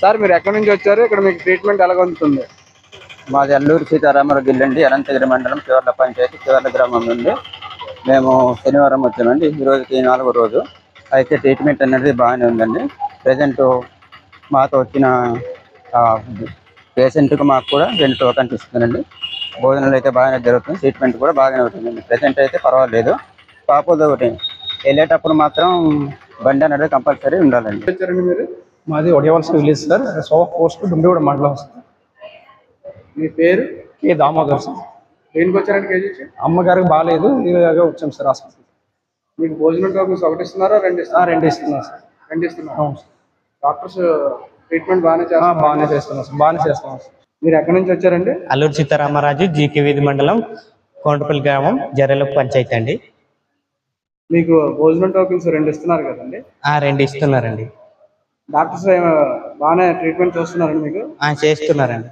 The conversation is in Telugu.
సార్ మీరు ఎక్కడి నుంచి వచ్చారు? ఇక్కడ మీకు ట్రీట్మెంట్ ఎలా అందుతుంది? మాది అల్లూరు సీతారామరావు జిల్లా అండి, అనంతగిరి మండలం చివర్ల పంచాయతీ చివర్ల గ్రామం నుండి మేము శనివారం వచ్చామండి. ఈ రోజుకి 4వ రోజు. అయితే ట్రీట్మెంట్ అనేది బాగానే ఉందండి. ప్రజెంట్ మాతో వచ్చిన పేషెంట్కి మాకు కూడా 2 టోకన్స్ ఇస్తుందండి. భోజనాలు అయితే బాగానే జరుగుతుంది, ట్రీట్మెంట్ కూడా బాగానే అవుతుందండి. ప్రజెంట్ అయితే పర్వాలేదు. కాకపోతే ఒకటి వెళ్ళేటప్పుడు మాత్రం బండి అనేది కంపల్సరీ ఉండాలండి. వచ్చారండి మీరు? మాది ఒడియవలస విలేజ్ సార్, సోఫ్ పోస్ట్ డుండిగూడ మండలం సార్. మీ పేరు? కే దామోదర్ సార్. దేనికి వచ్చారండి కేజీ? అమ్మగారికి బాగాలేదు, ఇలాగా వచ్చాం సార్ హాస్పిటల్. మీకు భోజనం టోకన్స్ ఒకటి ఇస్తున్నారా, 2 ఇస్తున్నారా? 2 ఇస్తున్నారు సార్. 2 ఇస్తున్నారు. అవును సార్. డాక్టర్స్ ట్రీట్మెంట్ బాగానే చేస్తారు? బాగానే చేస్తున్నాం సార్, బాగానే చేస్తున్నాం సార్. మీరు ఎక్కడి నుంచి వచ్చారండి? అల్లూరు సీతారామరాజు జీకే వీధి మండలం కోంటపల్లి గ్రామం జర్రెల పంచాయతీ అండి. మీకు భోజనం టోకన్స్ 2 ఇస్తున్నారు కదండి? 2 ఇస్తున్నారండి. డాక్టర్స్ బాగానే ట్రీట్మెంట్ చేస్తున్నారండి మీకు? చేస్తున్నారండి.